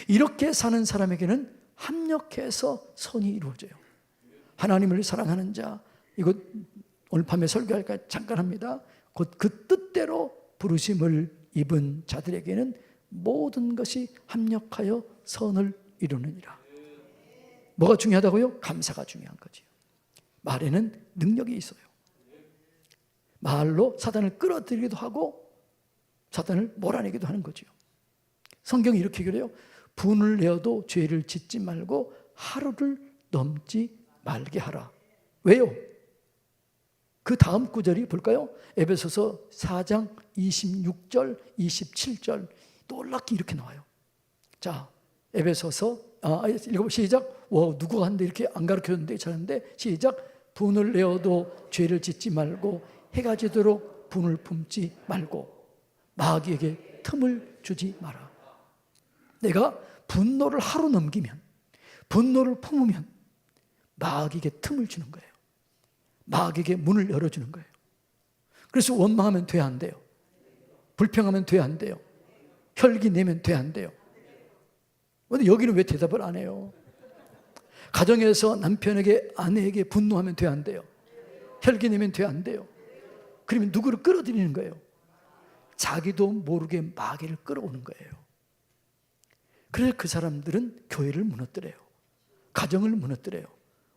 [SPEAKER 1] 이렇게 사는 사람에게는 합력해서 선이 이루어져요. 하나님을 사랑하는 자, 이거 오늘 밤에 설교할까 잠깐 합니다. 곧 그 뜻대로 부르심을 입은 자들에게는 모든 것이 합력하여 선을 이루느니라. 뭐가 중요하다고요? 감사가 중요한 거죠. 말에는 능력이 있어요. 말로 사단을 끌어들이기도 하고 사단을 몰아내기도 하는 거죠. 성경이 이렇게 그래요. 분을 내어도 죄를 짓지 말고 하루를 넘지 말게 하라. 왜요? 그 다음 구절이 볼까요? 에베소서 4장 26절, 27절 놀랍게 이렇게 나와요. 자, 에베소서 읽어보 시작. 누구가 하는데 이렇게 안 가르쳐줬는데 잘하는데 시작. 분을 내어도 죄를 짓지 말고 해가 지도록 분을 품지 말고 마귀에게 틈을 주지 마라. 내가 분노를 하루 넘기면, 분노를 품으면 마귀에게 틈을 주는 거예요. 마귀에게 문을 열어주는 거예요. 그래서 원망하면 돼, 안 돼요? 불평하면 돼, 안 돼요? 혈기 내면 돼, 안 돼요? 근데 여기는 왜 대답을 안 해요? 가정에서 남편에게, 아내에게 분노하면 돼, 안 돼요? 혈기 내면 돼, 안 돼요? 그러면 누구를 끌어들이는 거예요? 자기도 모르게 마귀를 끌어오는 거예요. 그래서 그 사람들은 교회를 무너뜨려요. 가정을 무너뜨려요.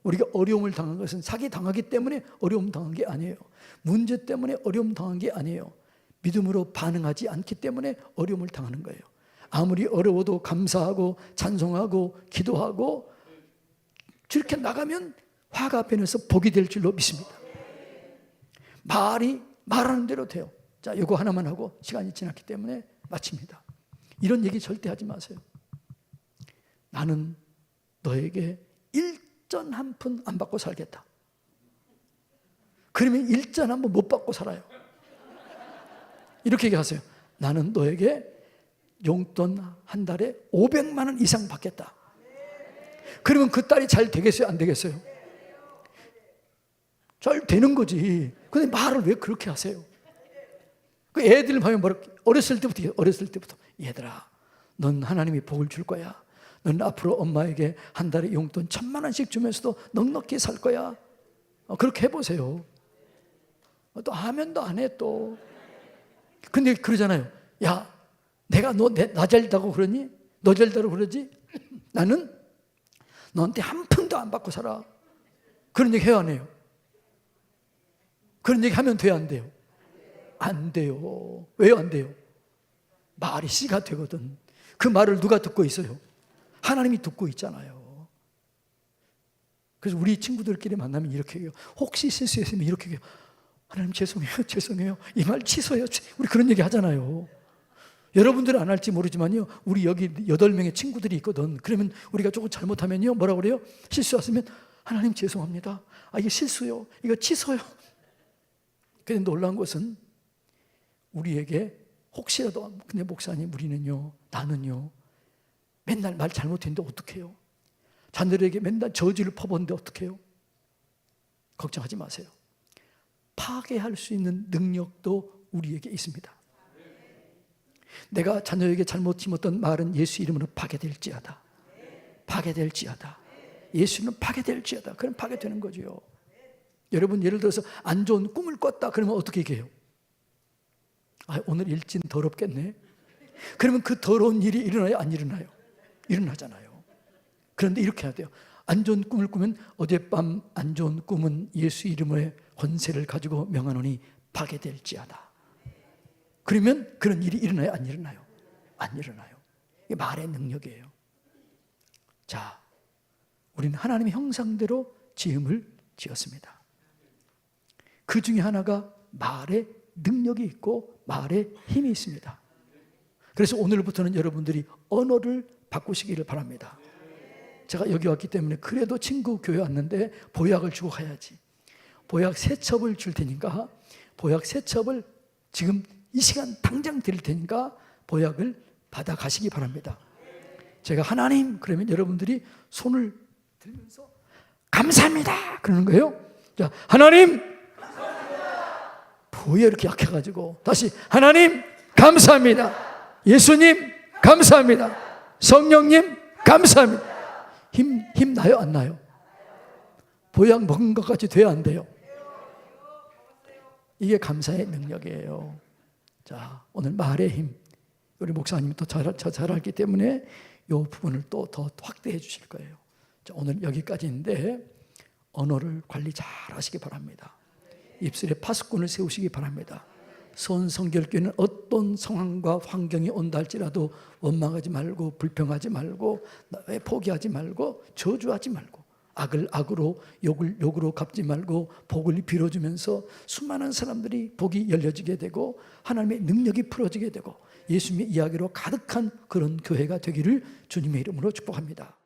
[SPEAKER 1] 우리가 어려움을 당한 것은 사기 당하기 때문에 어려움 당한 게 아니에요. 문제 때문에 어려움 당한 게 아니에요. 믿음으로 반응하지 않기 때문에 어려움을 당하는 거예요. 아무리 어려워도 감사하고 찬송하고 기도하고 저렇게 나가면 화가 변해서 복이 될 줄로 믿습니다. 말하는 대로 돼요. 자, 이거 하나만 하고 시간이 지났기 때문에 마칩니다. 이런 얘기 절대 하지 마세요. 나는 너에게 일전 한 푼 안 받고 살겠다. 그러면 일전 한 번 못 받고 살아요. 이렇게 얘기하세요. 나는 너에게 용돈 한 달에 500만 원 이상 받겠다. 그러면 그 딸이 잘 되겠어요? 안 되겠어요? 잘 되는 거지. 근데 말을 왜 그렇게 하세요? 그 애들 보면 어렸을 때부터 얘들아, 넌 하나님이 복을 줄 거야. 넌 앞으로 엄마에게 한 달에 용돈 1,000만 원씩 주면서도 넉넉히 살 거야. 그렇게 해보세요. 또 하면 또 안 해 또. 근데 그러잖아요. 야, 내가 나 잘다고 그러니? 너 잘다고 그러지? 나는 너한테 한 푼도 안 받고 살아. 그런 얘기 해요, 안 해요? 그런 얘기 하면 돼요, 안 돼요? 안 돼요. 왜요, 안 돼요? 말이 씨가 되거든. 그 말을 누가 듣고 있어요? 하나님이 듣고 있잖아요. 그래서 우리 친구들끼리 만나면 이렇게 해요. 혹시 실수했으면 이렇게 해요. 하나님 죄송해요. 이 말 취소해요. 우리 그런 얘기 하잖아요. 여러분들은 안 할지 모르지만요, 우리 여기 8명의 친구들이 있거든. 그러면 우리가 조금 잘못하면요, 뭐라고 그래요? 실수했으면 하나님 죄송합니다. 이게 실수요. 이거 취소요. 근데 놀라운 것은 우리에게 혹시라도, 근데 목사님 우리는요, 나는요 맨날 말 잘못했는데 어떡해요? 자녀들에게 맨날 저주를 퍼붓는데 어떡해요? 걱정하지 마세요. 파괴할 수 있는 능력도 우리에게 있습니다. 내가 자녀에게 잘못 심었던 말은 예수 이름으로 파괴될지어다. 파괴될지어다. 예수 이름으로 파괴될지어다. 그럼 파괴되는 거죠. 여러분, 예를 들어서 안 좋은 꿈을 꿨다 그러면 어떻게 얘기해요? 오늘 일진 더럽겠네. 그러면 그 더러운 일이 일어나요, 안 일어나요? 일어나잖아요. 그런데 이렇게 해야 돼요. 안 좋은 꿈을 꾸면 어젯밤 안 좋은 꿈은 예수 이름의 권세를 가지고 명하노니 파괴될지어다. 그러면 그런 일이 일어나요, 안 일어나요? 안 일어나요. 이게 말의 능력이에요. 자, 우리는 하나님의 형상대로 지음을 지었습니다. 그 중에 하나가 말의 능력이 있고 말의 힘이 있습니다. 그래서 오늘부터는 여러분들이 언어를 바꾸시기를 바랍니다. 제가 여기 왔기 때문에 그래도 친구 교회 왔는데 보약을 주고 가야지. 보약 3첩을 줄 테니까 보약 3첩을 지금 이 시간 당장 드릴 테니까 보약을 받아 가시기 바랍니다. 제가 하나님 그러면 여러분들이 손을 들면서 감사합니다 그러는 거예요. 자, 하나님 보여 이렇게 약해가지고 다시 하나님 감사합니다. 예수님 감사합니다. 성령님 감사합니다. 힘 나요 안 나요? 보약 먹은 것까지 돼야 안 돼요? 이게 감사의 능력이에요. 자, 오늘 말의 힘 우리 목사님이 또 잘 알기 때문에 이 부분을 또 더 확대해 주실 거예요. 자, 오늘 여기까지인데 언어를 관리 잘 하시기 바랍니다. 입술에 파수꾼을 세우시기 바랍니다. 성결교회는 어떤 상황과 환경이 온다 할지라도 원망하지 말고 불평하지 말고 포기하지 말고 저주하지 말고 악을 악으로 욕을 욕으로 갚지 말고 복을 빌어주면서 수많은 사람들이 복이 열려지게 되고 하나님의 능력이 풀어지게 되고 예수님의 이야기로 가득한 그런 교회가 되기를 주님의 이름으로 축복합니다.